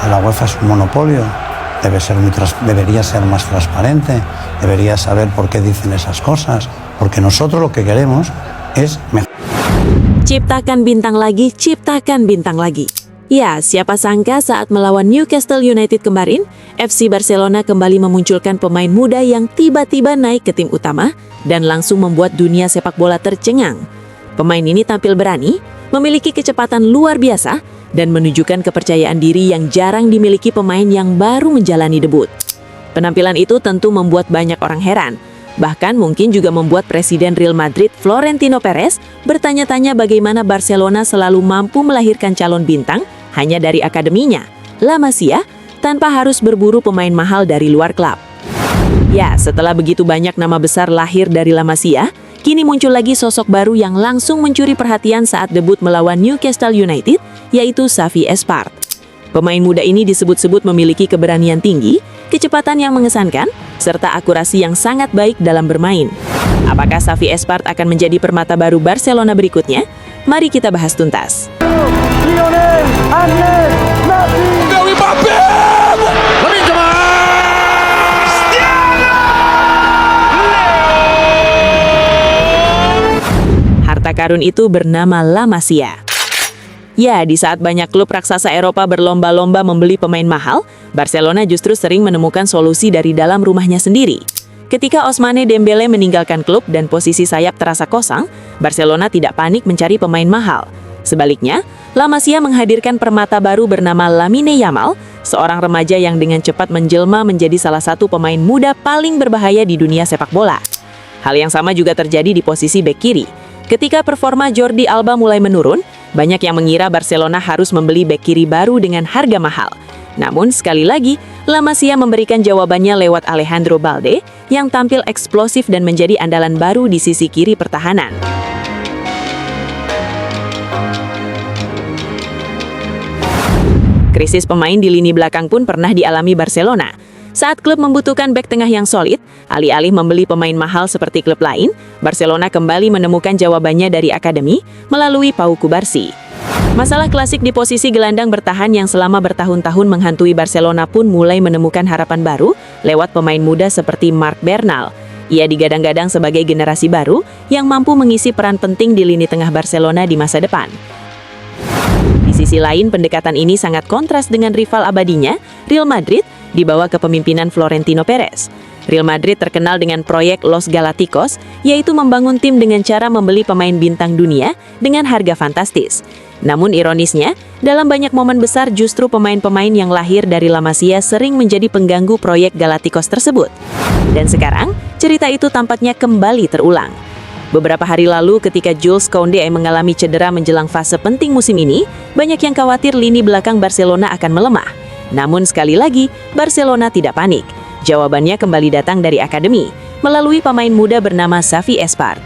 La UEFA es un monopolio, debería ser más transparente, debería saber por qué dicen esas cosas, porque nosotros lo que queremos es mejor. Ciptakan bintang lagi, ciptakan bintang lagi. Ya, siapa sangka saat melawan Newcastle United kemarin, FC Barcelona kembali memunculkan pemain muda yang tiba-tiba naik ke tim utama dan langsung membuat dunia sepak bola tercengang. Pemain ini tampil berani, memiliki kecepatan luar biasa, dan menunjukkan kepercayaan diri yang jarang dimiliki pemain yang baru menjalani debut. Penampilan itu tentu membuat banyak orang heran. Bahkan mungkin juga membuat Presiden Real Madrid Florentino Perez bertanya-tanya bagaimana Barcelona selalu mampu melahirkan calon bintang hanya dari akademinya, La Masia, tanpa harus berburu pemain mahal dari luar klub. Ya, setelah begitu banyak nama besar lahir dari La Masia, kini muncul lagi sosok baru yang langsung mencuri perhatian saat debut melawan Newcastle United, yaitu Xavi Espart. Pemain muda ini disebut-sebut memiliki keberanian tinggi, kecepatan yang mengesankan, serta akurasi yang sangat baik dalam bermain. Apakah Xavi Espart akan menjadi permata baru Barcelona berikutnya? Mari kita bahas tuntas. Lionel Andrés Messi. Dari Mbappé. Lamine Yamal. Harta karun itu bernama La Masia. Ya, di saat banyak klub raksasa Eropa berlomba-lomba membeli pemain mahal, Barcelona justru sering menemukan solusi dari dalam rumahnya sendiri. Ketika Ousmane Dembele meninggalkan klub dan posisi sayap terasa kosong, Barcelona tidak panik mencari pemain mahal. Sebaliknya, La Masia menghadirkan permata baru bernama Lamine Yamal, seorang remaja yang dengan cepat menjelma menjadi salah satu pemain muda paling berbahaya di dunia sepak bola. Hal yang sama juga terjadi di posisi bek kiri. Ketika performa Jordi Alba mulai menurun, banyak yang mengira Barcelona harus membeli bek kiri baru dengan harga mahal. Namun sekali lagi, La Masia memberikan jawabannya lewat Alejandro Balde yang tampil eksplosif dan menjadi andalan baru di sisi kiri pertahanan. Krisis pemain di lini belakang pun pernah dialami Barcelona. Saat klub membutuhkan bek tengah yang solid, alih-alih membeli pemain mahal seperti klub lain, Barcelona kembali menemukan jawabannya dari akademi melalui Pau Cubarsí. Masalah klasik di posisi gelandang bertahan yang selama bertahun-tahun menghantui Barcelona pun mulai menemukan harapan baru lewat pemain muda seperti Marc Bernal. Ia digadang-gadang sebagai generasi baru yang mampu mengisi peran penting di lini tengah Barcelona di masa depan. Di sisi lain, pendekatan ini sangat kontras dengan rival abadinya, Real Madrid, di bawah kepemimpinan Florentino Perez. Real Madrid terkenal dengan proyek Los Galacticos, yaitu membangun tim dengan cara membeli pemain bintang dunia dengan harga fantastis. Namun ironisnya, dalam banyak momen besar justru pemain-pemain yang lahir dari La Masia sering menjadi pengganggu proyek Galacticos tersebut. Dan sekarang, cerita itu tampaknya kembali terulang. Beberapa hari lalu ketika Jules Koundé mengalami cedera menjelang fase penting musim ini, banyak yang khawatir lini belakang Barcelona akan melemah. Namun sekali lagi, Barcelona tidak panik. Jawabannya kembali datang dari akademi, melalui pemain muda bernama Xavi Espart.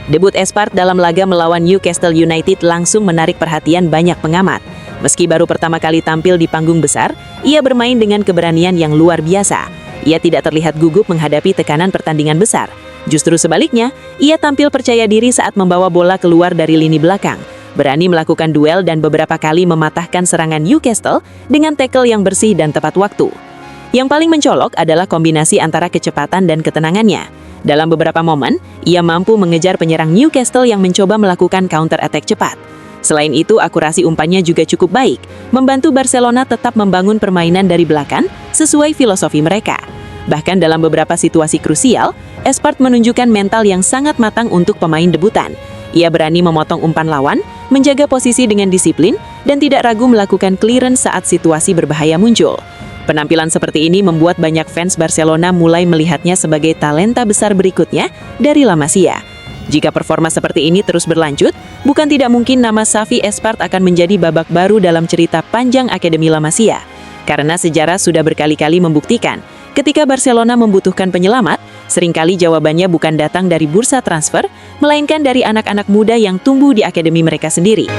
Debut Espart dalam laga melawan Newcastle United langsung menarik perhatian banyak pengamat. Meski baru pertama kali tampil di panggung besar, ia bermain dengan keberanian yang luar biasa. Ia tidak terlihat gugup menghadapi tekanan pertandingan besar. Justru sebaliknya, ia tampil percaya diri saat membawa bola keluar dari lini belakang, berani melakukan duel dan beberapa kali mematahkan serangan Newcastle dengan tackle yang bersih dan tepat waktu. Yang paling mencolok adalah kombinasi antara kecepatan dan ketenangannya. Dalam beberapa momen, ia mampu mengejar penyerang Newcastle yang mencoba melakukan counter-attack cepat. Selain itu, akurasi umpannya juga cukup baik, membantu Barcelona tetap membangun permainan dari belakang sesuai filosofi mereka. Bahkan dalam beberapa situasi krusial, Espart menunjukkan mental yang sangat matang untuk pemain debutan. Ia berani memotong umpan lawan, menjaga posisi dengan disiplin, dan tidak ragu melakukan clearance saat situasi berbahaya muncul. Penampilan seperti ini membuat banyak fans Barcelona mulai melihatnya sebagai talenta besar berikutnya dari La Masia. Jika performa seperti ini terus berlanjut, bukan tidak mungkin nama Xavi Espart akan menjadi babak baru dalam cerita panjang Akademi La Masia. Karena sejarah sudah berkali-kali membuktikan, ketika Barcelona membutuhkan penyelamat, seringkali jawabannya bukan datang dari bursa transfer, melainkan dari anak-anak muda yang tumbuh di akademi mereka sendiri.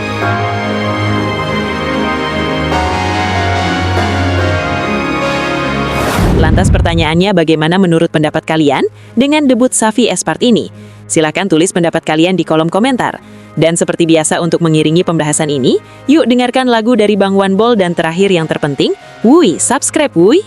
Lantas pertanyaannya, bagaimana menurut pendapat kalian dengan debut Xavi Espart ini? Silahkan tulis pendapat kalian di kolom komentar. Dan seperti biasa untuk mengiringi pembahasan ini, yuk dengarkan lagu dari Bang Wan Bol dan terakhir yang terpenting, wuih, subscribe wuih.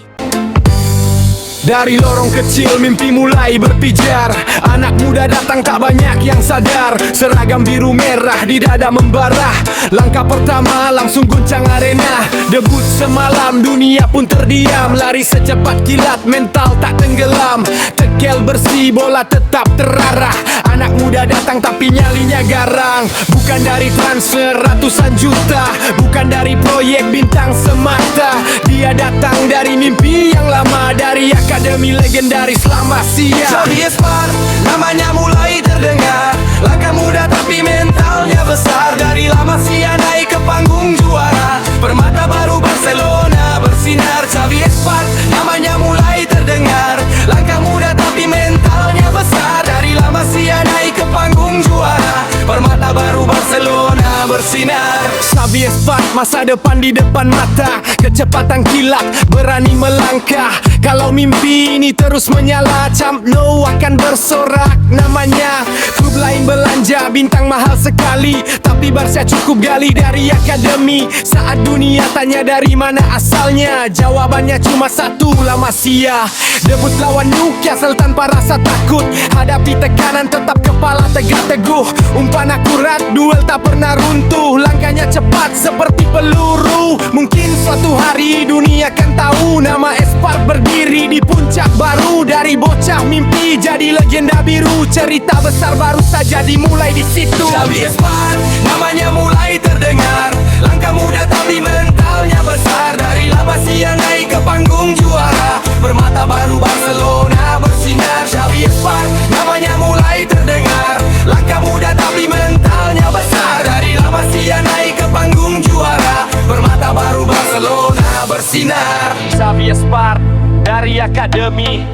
Dari lorong kecil mimpi mulai berpijar. Anak muda datang tak banyak yang sadar. Seragam biru merah di dada membara. Langkah pertama langsung guncang arena. Debut semalam dunia pun terdiam. Lari secepat kilat mental tak tenggelam. Tekel bersih bola tetap terarah. Anak muda datang tapi nyalinya garang. Bukan dari transfer ratusan juta. Bukan dari proyek bintang semata. Dia datang dari mimpi yang lama. Dari akademi legendaris La Masia. Xavi Espart, namanya mulai terdengar. Langkah muda tapi mentalnya besar. Dari La Masia naik ke panggung juara. Permata baru Barcelona bersinar. Xavi Espart, namanya mulai terdengar. Langkah muda tapi mentalnya besar. Dari La Masia naik ke panggung juara. Permata baru Barcelona bersinar. Xavi Espart, masa depan di depan mata. Kecepatan kilat, berani melangkah. Kalau mimpi ini terus menyala, Camp Nou akan bersorak namanya. Klub lain belanja, bintang mahal sekali. Tapi Barca cukup gali dari akademi. Saat dunia tanya dari mana asalnya, jawabannya cuma satu, La Masia. Debut lawan Newcastle tanpa rasa takut. Hadapi tekanan tetap kepala tegak teguh. Umpan akurat, duel tak pernah runtuh. Langkahnya cepat seperti peluru. Mungkin suatu hari dunia akan tahu nama Espart berdiri di puncak baru. Dari bocah mimpi jadi legenda biru. Cerita besar baru saja dimulai di situ. Xavi Espart, namanya mulai terdengar. Langkah muda tapi mentalnya besar. Dari La Masia naik ke panggung juara. Permata baru Barcelona bersinar. Xavi Espart, namanya mulai terdengar. Langkah muda tapi mentalnya besar. Dari La Masia naik ke panggung juara. Permata baru Barcelona bersinar. Xavi Espart, dari akademi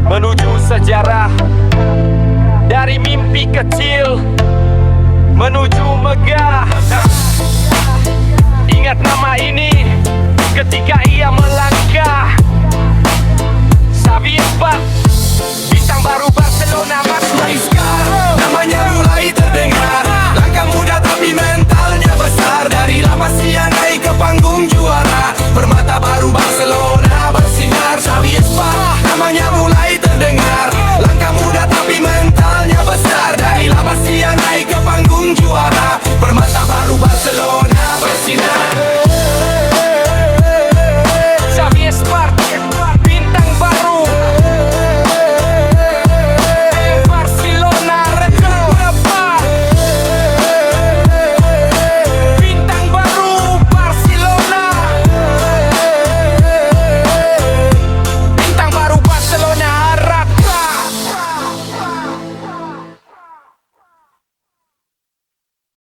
menuju sejarah. Dari mimpi kecil menuju megah. Ingat nama ini ketika ia melangkah. Xavi Espart, bintang baru Barcelona Maiskan, namanya mulai terdengar. Langkah muda tapi mentalnya besar. Dari La Masia naik ke panggung juara. Permata baru Barcelona bersinar. Xavi Espart, namanya mulai terdengar. Langkah muda tapi mentalnya besar. Dari La Masia naik ke panggung juara. Permata baru Barcelona bersinar.